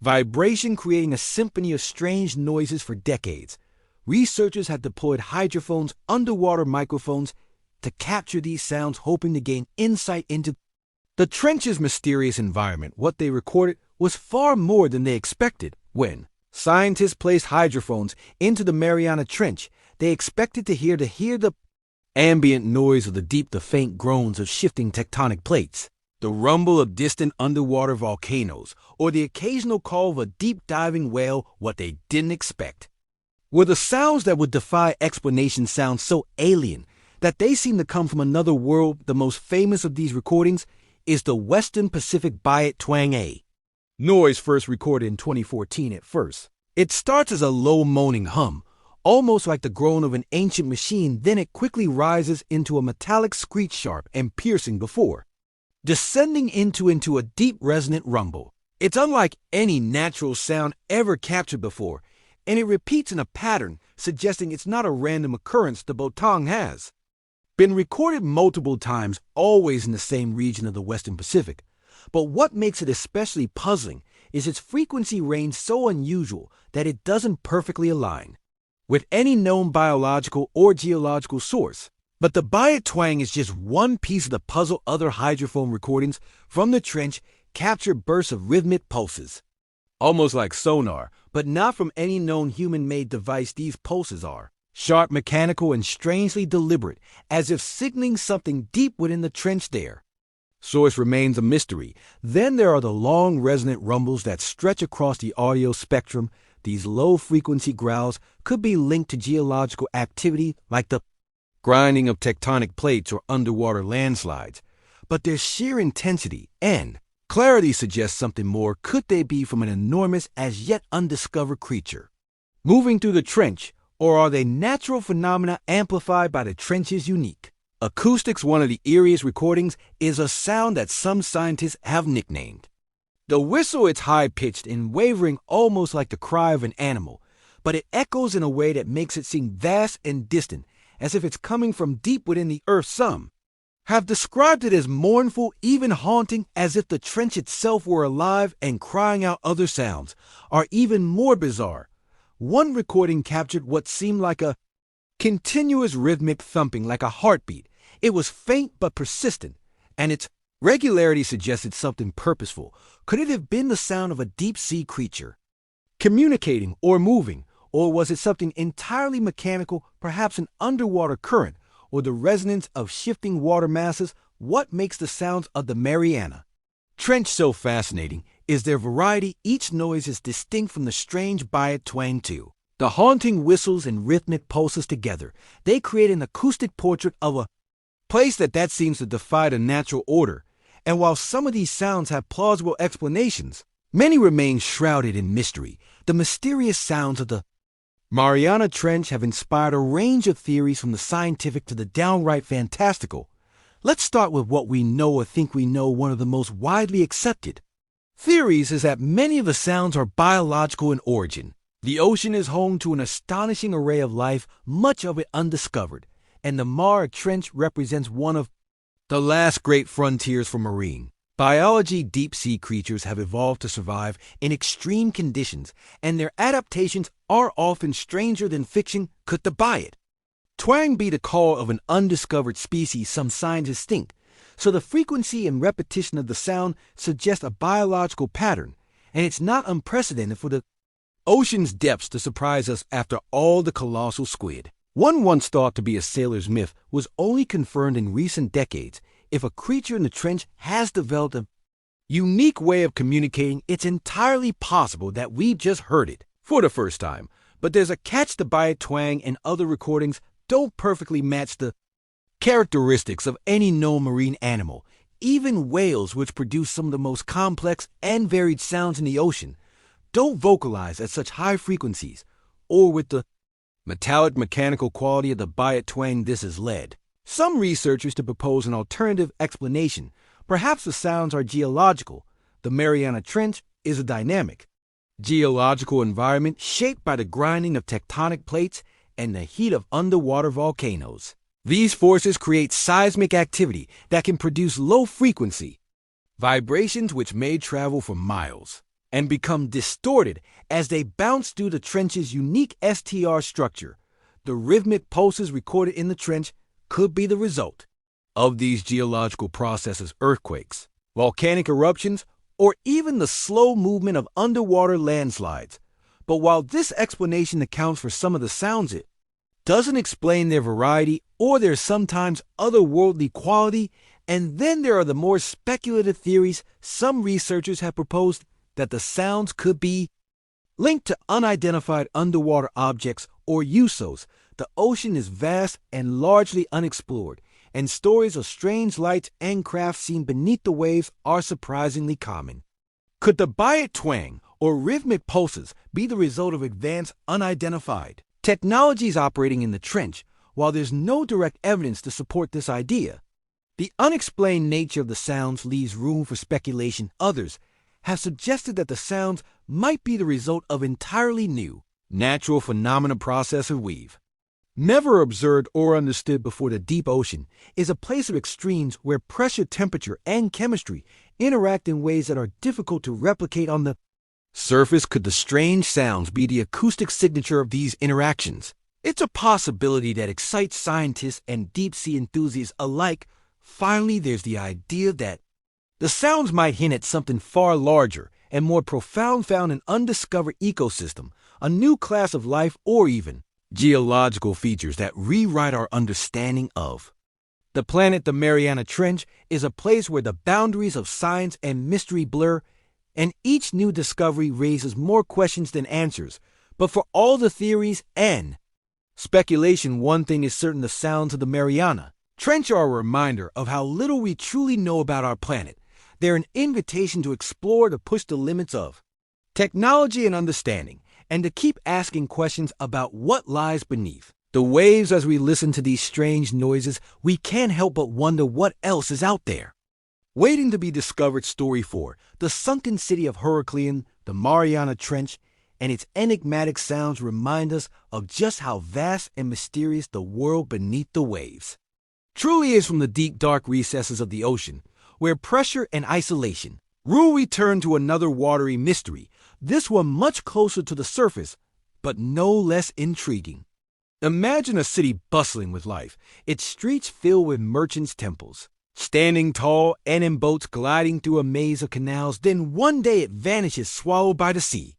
vibration, creating a symphony of strange noises. For decades, researchers have deployed hydrophones, underwater microphones, to capture these sounds, hoping to gain insight into the trench's mysterious environment. What they recorded was far more than they expected. When scientists placed hydrophones into the Mariana Trench, they expected to hear the ambient noise of the deep, the faint groans of shifting tectonic plates, the rumble of distant underwater volcanoes, or the occasional call of a deep diving whale. What they didn't expect were the sounds that would defy explanation, sounds so alien that they seem to come from another world. The most famous of these recordings is the Western Pacific Biot twang, a noise first recorded in 2014. At first, it starts as a low moaning hum, almost like the groan of an ancient machine. Then it quickly rises into a metallic screech, sharp and piercing, before descending into a deep resonant rumble. It's unlike any natural sound ever captured before, and it repeats in a pattern, suggesting it's not a random occurrence. The botong has been recorded multiple times, always in the same region of the Western Pacific. But what makes it especially puzzling is its frequency range, so unusual that it doesn't perfectly align with any known biological or geological source. But the Biot twang is just one piece of the puzzle. Other hydrophone recordings from the trench capture bursts of rhythmic pulses, almost like sonar, but not from any known human-made device. These pulses are sharp, mechanical, and strangely deliberate, as if signaling something deep within the trench. Their source remains a mystery. Then there are the long, resonant rumbles that stretch across the audio spectrum. These low-frequency growls could be linked to geological activity like the grinding of tectonic plates or underwater landslides. But their sheer intensity and clarity suggests something more. Could they be from an enormous, as yet undiscovered creature moving through the trench, or are they natural phenomena amplified by the trench's unique acoustics? One of the eeriest recordings is a sound that some scientists have nicknamed the whistle. It's high-pitched and wavering, almost like the cry of an animal, but it echoes in a way that makes it seem vast and distant, as if it's coming from deep within the earth. Some have described it as mournful, even haunting, as if the trench itself were alive and crying out other sounds, are even more bizarre. One recording captured what seemed like a continuous rhythmic thumping like a heartbeat. It was faint but persistent, and its regularity suggested something purposeful. Could it have been the sound of a deep-sea creature communicating or moving, or was it something entirely mechanical, perhaps an underwater current, or the resonance of shifting water masses? What makes the sounds of the Mariana Trench so fascinating is their variety. Each noise is distinct from the strange Bayat twang too. The haunting whistles and rhythmic pulses together, they create an acoustic portrait of a place that seems to defy the natural order. And while some of these sounds have plausible explanations, many remain shrouded in mystery. The mysterious sounds of the Mariana Trench have inspired a range of theories from the scientific to the downright fantastical. Let's start with what we know or think we know. One of the most widely accepted theories is that many of the sounds are biological in origin. The ocean is home to an astonishing array of life, much of it undiscovered, and the Mariana Trench represents one of the last great frontiers for marine biology. Deep-sea creatures have evolved to survive in extreme conditions, and their adaptations are often stranger than fiction. Could the Bayat twang be the call of an undiscovered species some scientists think? So the frequency and repetition of the sound suggest a biological pattern, and it's not unprecedented for the ocean's depths to surprise us. After all, the colossal squid, one once thought to be a sailor's myth, was only confirmed in recent decades. If a creature in the trench has developed a unique way of communicating, it's entirely possible that we've just heard it for the first time. But there's a catch. The Bayat twang and other recordings don't perfectly match the characteristics of any known marine animal. Even whales, which produce some of the most complex and varied sounds in the ocean, don't vocalize at such high frequencies or with the metallic mechanical quality of the Bayat twang. This has led some researchers to propose an alternative explanation. Perhaps the sounds are geological. The Mariana Trench is a dynamic geological environment shaped by the grinding of tectonic plates and the heat of underwater volcanoes. These forces create seismic activity that can produce low-frequency vibrations which may travel for miles and become distorted as they bounce through the trench's unique STR structure. The rhythmic pulses recorded in the trench could be the result of these geological processes, earthquakes, volcanic eruptions, or even the slow movement of underwater landslides. But while this explanation accounts for some of the sounds, it doesn't explain their variety or their sometimes otherworldly quality. And then there are the more speculative theories. Some researchers have proposed that the sounds could be linked to unidentified underwater objects or USOs. The ocean is vast and largely unexplored, and stories of strange lights and craft seen beneath the waves are surprisingly common. Could the Bayat twang or rhythmic pulses be the result of advanced unidentified technologies operating in the trench? While there's no direct evidence to support this idea, the unexplained nature of the sounds leaves room for speculation. Others have suggested that the sounds might be the result of entirely new natural phenomena. Processor weave, never observed or understood before. The deep ocean is a place of extremes where pressure, temperature, and chemistry interact in ways that are difficult to replicate on the surface. Could the strange sounds be the acoustic signature of these interactions? It's a possibility that excites scientists and deep-sea enthusiasts alike. Finally, there's the idea that the sounds might hint at something far larger and more profound, found in undiscovered ecosystem, a new class of life, or even geological features that rewrite our understanding of the planet. The Mariana Trench is a place where the boundaries of science and mystery blur, and each new discovery raises more questions than answers. But for all the theories and speculation, one thing is certain: the sounds of the Mariana Trench are a reminder of how little we truly know about our planet. They're an invitation to explore, to push the limits of technology and understanding, and to keep asking questions about what lies beneath the waves. As we listen to these strange noises, we can't help but wonder what else is out there waiting to be discovered. Story 4. The sunken city of Heracleion. The Mariana Trench and its enigmatic sounds remind us of just how vast and mysterious the world beneath the waves truly is from the deep dark recesses of the ocean, where pressure and isolation rule. Return to another watery mystery, this one much closer to the surface, but no less intriguing. Imagine a city bustling with life, its streets filled with merchants' temples, standing tall and in boats gliding through a maze of canals, then one day it vanishes swallowed by the sea.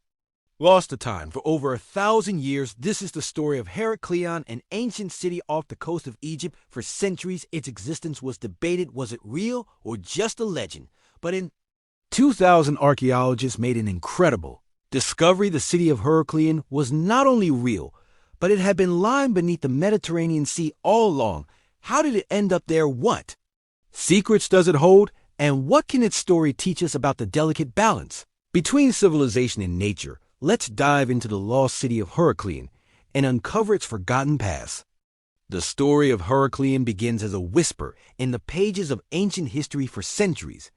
Lost to time for over 1,000 years, this is the story of Heracleion, an ancient city off the coast of Egypt. For centuries, its existence was debated. Was it real or just a legend? But in 2000, archaeologists made an incredible discovery. The city of Heracleion was not only real, but it had been lying beneath the Mediterranean Sea all along. How did it end up there? What secrets does it hold? And what can its story teach us about the delicate balance between civilization and nature? Let's dive into the lost city of Heracleion and uncover its forgotten past. The story of Heracleion begins as a whisper in the pages of ancient history. For centuries,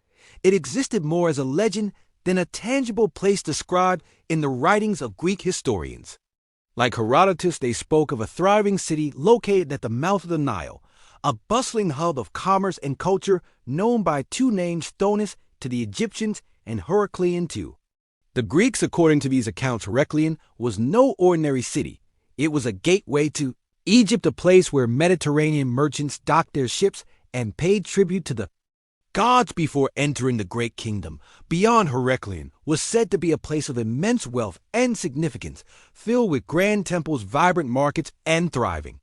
it existed more as a legend than a tangible place described in the writings of Greek historians. Like Herodotus, they spoke of a thriving city located at the mouth of the Nile, a bustling hub of commerce and culture known by two names, Thonis to the Egyptians and Heracleion to the Greeks. According to these accounts, Heracleion was no ordinary city. It was a gateway to Egypt, a place where Mediterranean merchants docked their ships and paid tribute to the gods before entering the great kingdom. Beyond, Heracleion was said to be a place of immense wealth and significance, filled with grand temples, vibrant markets, and thriving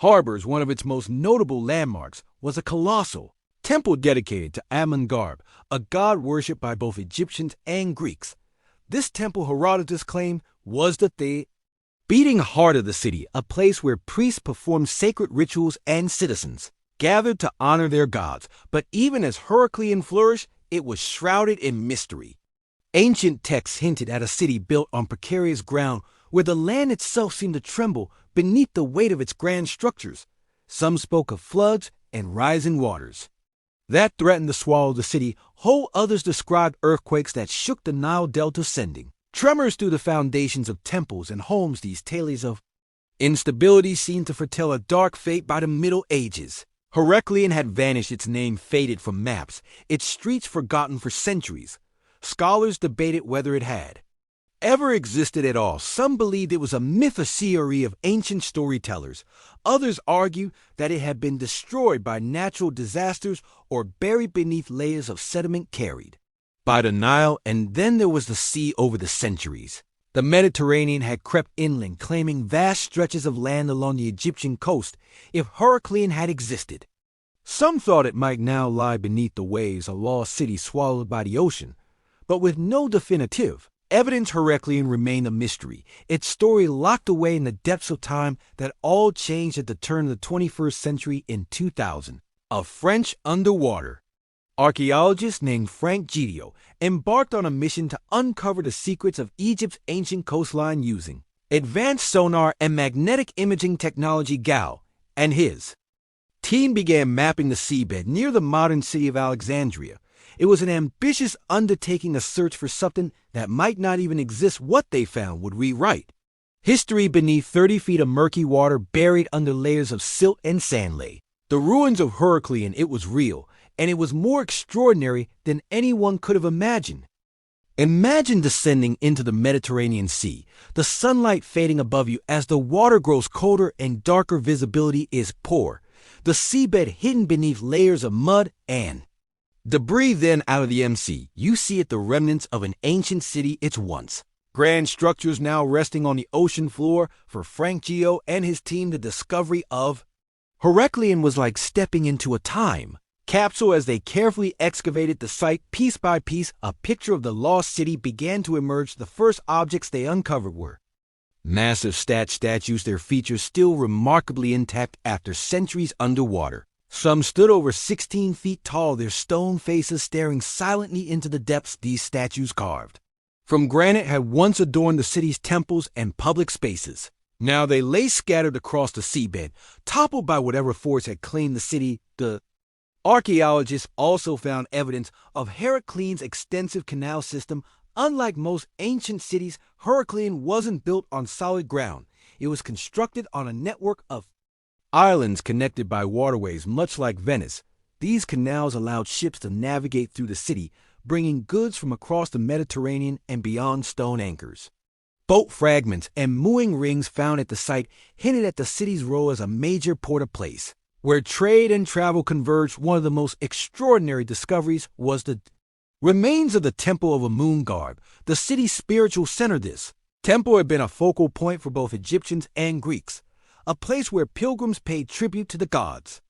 harbors. One of its most notable landmarks was a colossal temple dedicated to Amun-Garb, a god worshipped by both Egyptians and Greeks. This temple, Herodotus claimed, was the beating heart of the city, a place where priests performed sacred rituals and citizens gathered to honor their gods. But even as Heracleion flourished, it was shrouded in mystery. Ancient texts hinted at a city built on precarious ground, where the land itself seemed to tremble beneath the weight of its grand structures. Some spoke of floods and rising waters that threatened to swallow the city, whole others described earthquakes that shook the Nile Delta, sending tremors through the foundations of temples and homes. These tales of instability seemed to foretell a dark fate by the Middle Ages. Heracleion had vanished, its name faded from maps, its streets forgotten for centuries. Scholars debated whether it had ever existed at all. Some believed it was a myth, a theory of ancient storytellers. Others argued that it had been destroyed by natural disasters or buried beneath layers of sediment carried by the Nile. And then there was the sea. Over the centuries, the Mediterranean had crept inland, claiming vast stretches of land along the Egyptian coast. If Heracleion had existed, some thought it might now lie beneath the waves, a lost city swallowed by the ocean. But with no definitive evidence, Heracleion remained a mystery, its story locked away in the depths of time. That all changed at the turn of the 21st century in 2000. A French underwater archaeologist named Frank Gidio embarked on a mission to uncover the secrets of Egypt's ancient coastline using advanced sonar and magnetic imaging technology. Gal and his team began mapping the seabed near the modern city of Alexandria. It was an ambitious undertaking, a search for something that might not even exist. What they found would rewrite history beneath 30 feet of murky water buried under layers of silt and sand lay the ruins of Heracleion. It was real, and it was more extraordinary than anyone could have imagined. Imagine descending into the Mediterranean Sea, the sunlight fading above you as the water grows colder and darker. Visibility is poor, the seabed hidden beneath layers of mud and debris. Then out of the MC, you see it, the remnants of an ancient city. Its once grand structures now resting on the ocean floor. For Frank Gio and his team, the discovery of Heracleion was like stepping into a time capsule. As they carefully excavated the site piece by piece, a picture of the lost city began to emerge. The first objects they uncovered were massive statues, their features still remarkably intact after centuries underwater. Some stood over 16 feet tall, their stone faces staring silently into the depths. These statues, carved from granite, had once adorned the city's temples and public spaces. Now they lay scattered across the seabed, toppled by whatever force had claimed the city. The archaeologists also found evidence of Heracleion's extensive canal system. Unlike most ancient cities, Heracleion wasn't built on solid ground. It was constructed on a network of Islands connected by waterways, much like Venice, these canals allowed ships to navigate through the city, bringing goods from across the Mediterranean and beyond stone anchors. Boat fragments and mooring rings found at the site hinted at the city's role as a major port of place. Where trade and travel converged, one of the most extraordinary discoveries was the remains of the Temple of Amun-Garb, the city's spiritual center. This temple had been a focal point for both Egyptians and Greeks, a place where pilgrims paid tribute to the gods.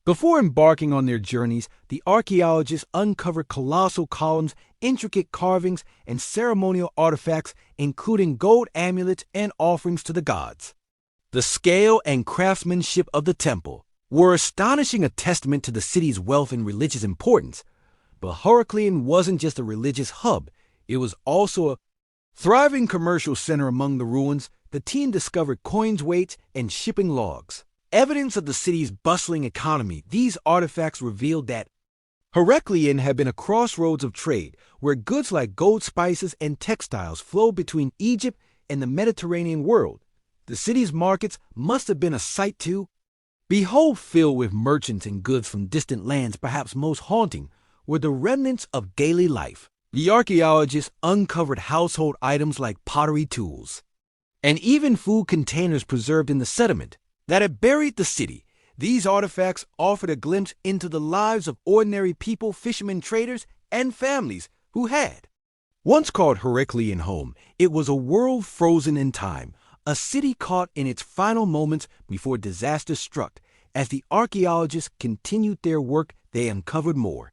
Before embarking on their journeys, the archaeologists uncovered colossal columns, intricate carvings, and ceremonial artifacts, including gold amulets and offerings to the gods. The scale and craftsmanship of the temple were astonishing, a testament to the city's wealth and religious importance. But Heracleion wasn't just a religious hub, it was also a thriving commercial center. Among the ruins, the team discovered coins weights and shipping logs, evidence of the city's bustling economy. These artifacts revealed that Heracleion had been a crossroads of trade, where goods like gold, spices, and textiles flowed between Egypt and the Mediterranean world. The city's markets must have been a sight to behold, filled with merchants and goods from distant lands. Perhaps most haunting were the remnants of daily life. The archaeologists uncovered household items like pottery tools and even food containers preserved in the sediment that had buried the city. These artifacts offered a glimpse into the lives of ordinary people, fishermen, traders, and families who had once called Heracleion home. It was a world frozen in time, a city caught in its final moments before disaster struck. As the archaeologists continued their work, they uncovered more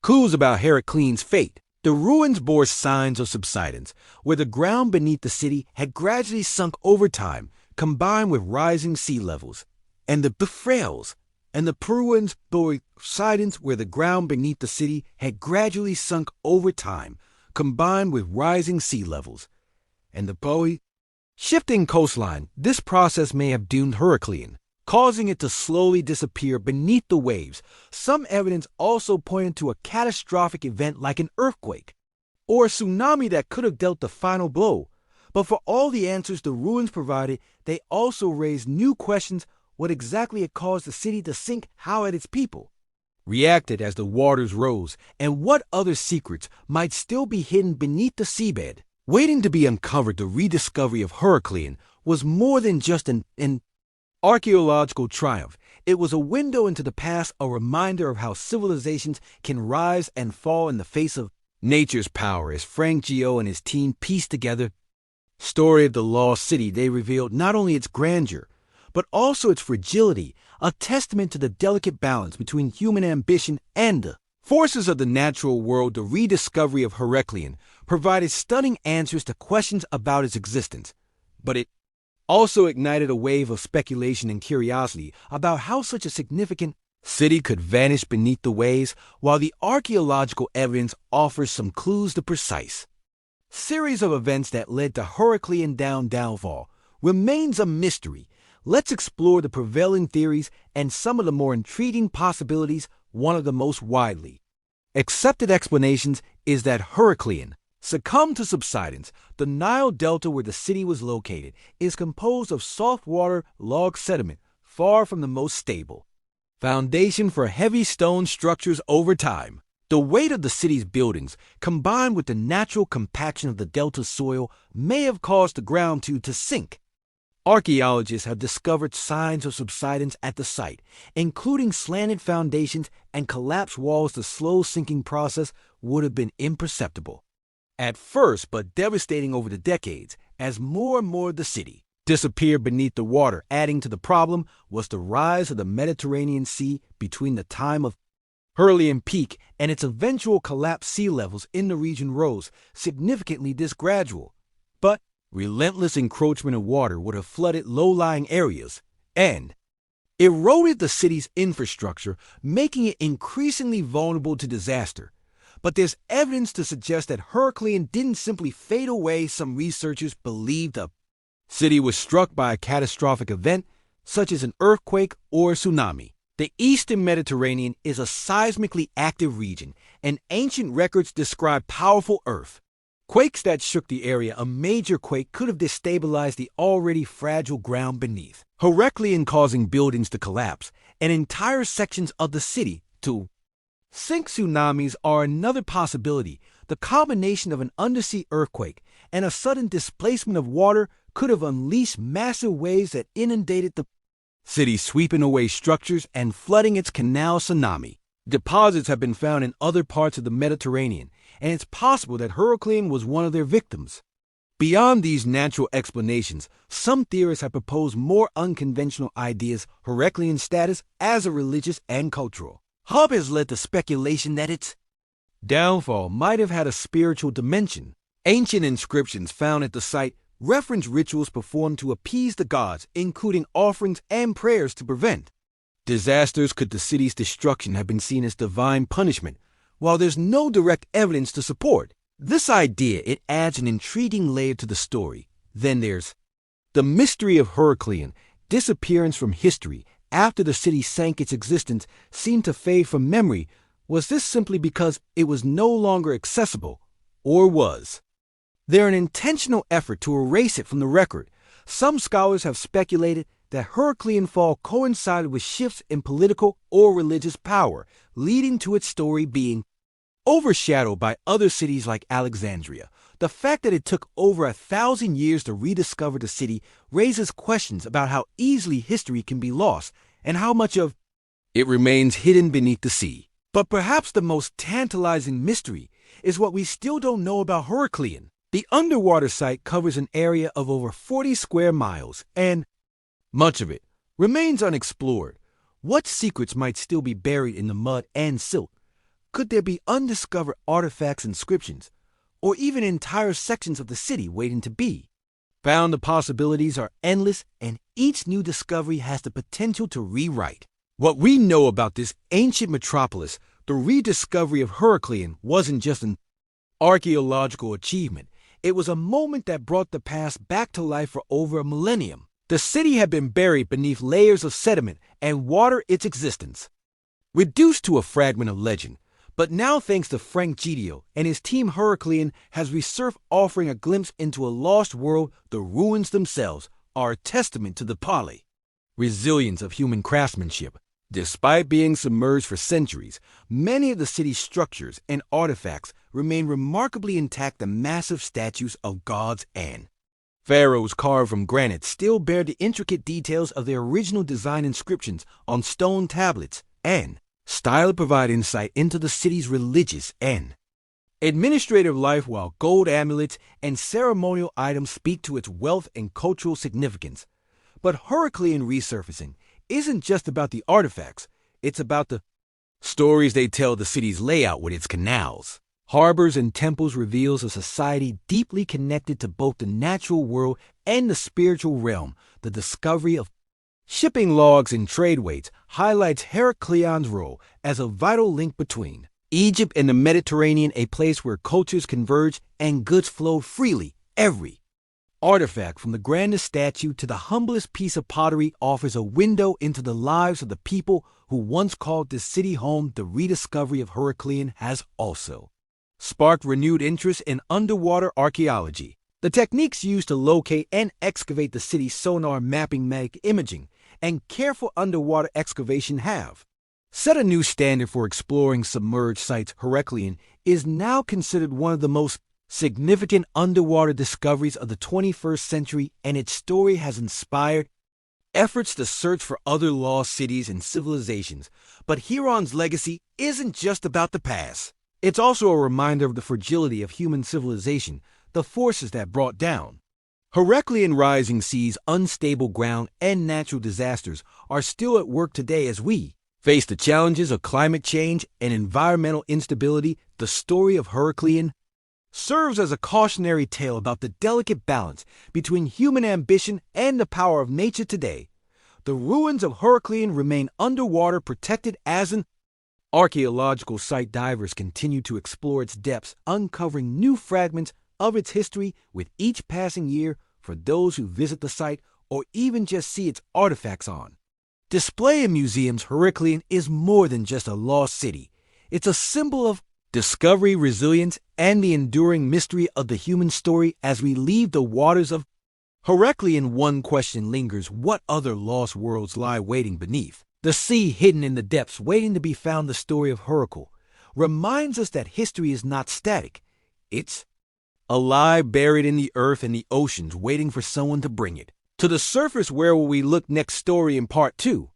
clues about Heracleon's fate. The ruins bore signs of subsidence, where the ground beneath the city had gradually sunk over time, combined with rising sea levels. And the betrayals and the ruins bore subsidence, where the ground beneath the city had gradually sunk over time, combined with rising sea levels. And the shifting coastline. This process may have doomed Heracleion, causing it to slowly disappear beneath the waves. Some evidence also pointed to a catastrophic event like an earthquake or a tsunami that could have dealt the final blow. But for all the answers the ruins provided, they also raised new questions. What exactly had caused the city to sink? How had its people reacted as the waters rose? And what other secrets might still be hidden beneath the seabed, waiting to be uncovered? The rediscovery of Heracleion was more than just an archaeological triumph. It was a window into the past, a reminder of how civilizations can rise and fall in the face of nature's power. As Frank Gio and his team pieced together the story of the lost city, they revealed not only its grandeur, but also its fragility, a testament to the delicate balance between human ambition and the forces of the natural world. The rediscovery of Heracleion provided stunning answers to questions about its existence, but it also ignited a wave of speculation and curiosity about how such a significant city could vanish beneath the waves. While the archaeological evidence offers some clues, the precise series of events that led to Heracleion downfall remains a mystery. Let's explore the prevailing theories and some of the more intriguing possibilities. One of the most widely accepted explanations is that Heracleion succumbed to subsidence. The Nile Delta, where the city was located, is composed of soft-water log sediment, far from the most stable foundation for heavy stone structures. Over time, the weight of the city's buildings, combined with the natural compaction of the delta's soil, may have caused the ground to sink. Archaeologists have discovered signs of subsidence at the site, including slanted foundations and collapsed walls. The slow sinking process would have been imperceptible at first, but devastating over the decades as more and more of the city disappeared beneath the water. Adding to the problem was the rise of the Mediterranean Sea between the time of Heracleion peak and its eventual collapse. Sea levels in the region rose significantly. This gradual but relentless encroachment of water would have flooded low-lying areas and eroded the city's infrastructure, making it increasingly vulnerable to disaster. But there's evidence to suggest that Heracleion didn't simply fade away. Some researchers believe the city was struck by a catastrophic event, such as an earthquake or a tsunami. The Eastern Mediterranean is a seismically active region, and ancient records describe powerful earthquakes Quakes that shook the area. A major quake could have destabilized the already fragile ground beneath. Heracleion causing buildings to collapse and entire sections of the city to sink. Tsunamis are another possibility. The combination of an undersea earthquake and a sudden displacement of water could have unleashed massive waves that inundated the city, sweeping away structures and flooding its canal. Tsunami deposits have been found in other parts of the Mediterranean, and it's possible that Heracleion was one of their victims. Beyond these natural explanations, some theorists have proposed more unconventional ideas. Heracleion's status as a religious and cultural hub has led to speculation that its downfall might have had a spiritual dimension. Ancient inscriptions found at the site reference rituals performed to appease the gods, including offerings and prayers to prevent disasters. Could the city's destruction have been seen as divine punishment? While there's no direct evidence to support this idea, it adds an intriguing layer to the story. Then there's the mystery of Heracleion. Disappearance from history. After the city sank, its existence seemed to fade from memory. Was this simply because it was no longer accessible, or was there an intentional effort to erase it from the record? Some scholars have speculated that Heracleion fall coincided with shifts in political or religious power, leading to its story being overshadowed by other cities like Alexandria. The fact that it took over 1,000 years to rediscover the city raises questions about how easily history can be lost and how much of it remains hidden beneath the sea. But perhaps the most tantalizing mystery is what we still don't know about Heracleion. The underwater site covers an area of over 40 square miles, and much of it remains unexplored. What secrets might still be buried in the mud and silt? Could there be undiscovered artifacts, inscriptions, or even entire sections of the city waiting to be found? The possibilities are endless, and each new discovery has the potential to rewrite what we know about this ancient metropolis. The rediscovery of Heracleion wasn't just an archaeological achievement. It was a moment that brought the past back to life for over a millennium. The city had been buried beneath layers of sediment and water, its existence reduced to a fragment of legend. But now, thanks to Frank Gidio and his team, Heracleion has resurfaced, offering a glimpse into a lost world. The ruins themselves are a testament to the resilience of human craftsmanship. Despite being submerged for centuries, many of the city's structures and artifacts remain remarkably intact. The massive statues of gods and pharaohs carved from granite still bear the intricate details of their original design. Inscriptions on stone tablets and style provide insight into the city's religious and administrative life, while gold amulets and ceremonial items speak to its wealth and cultural significance. But Heracleion resurfacing isn't just about the artifacts, it's about the stories they tell. The city's layout with its canals, harbors, and temples reveals a society deeply connected to both the natural world and the spiritual realm. The discovery of shipping logs and trade weights highlights Heracleion's role as a vital link between Egypt and the Mediterranean, a place where cultures converge and goods flow freely. Every artifact, from the grandest statue to the humblest piece of pottery, offers a window into the lives of the people who once called this city home. The rediscovery of Heracleion has also sparked renewed interest in underwater archaeology. The techniques used to locate and excavate the city, sonar mapping, magnetic imaging, and careful underwater excavation have set a new standard for exploring submerged sites. Heracleion is now considered one of the most significant underwater discoveries of the 21st century, and its story has inspired efforts to search for other lost cities and civilizations. But Huron's legacy isn't just about the past. It's also a reminder of the fragility of human civilization, the forces that brought down Heracleion. Rising seas, unstable ground, and natural disasters are still at work today as we face the challenges of climate change and environmental instability. The story of Heracleion serves as a cautionary tale about the delicate balance between human ambition and the power of nature. Today, the ruins of Heracleion remain underwater, protected as an archaeological site. Divers continue to explore its depths, uncovering new fragments of its history with each passing year. For those who visit the site or even just see its artifacts on display in museums, Heracleion is more than just a lost city. It's a symbol of discovery, resilience, and the enduring mystery of the human story as we leave the waters of Heracleion. One question lingers: what other lost worlds lie waiting beneath? The sea hidden in the depths, waiting to be found. The story of Heracleion reminds us that history is not static. It's alive, buried in the earth and the oceans, waiting for someone to bring it to the surface. Where will we look next? Story in part 2.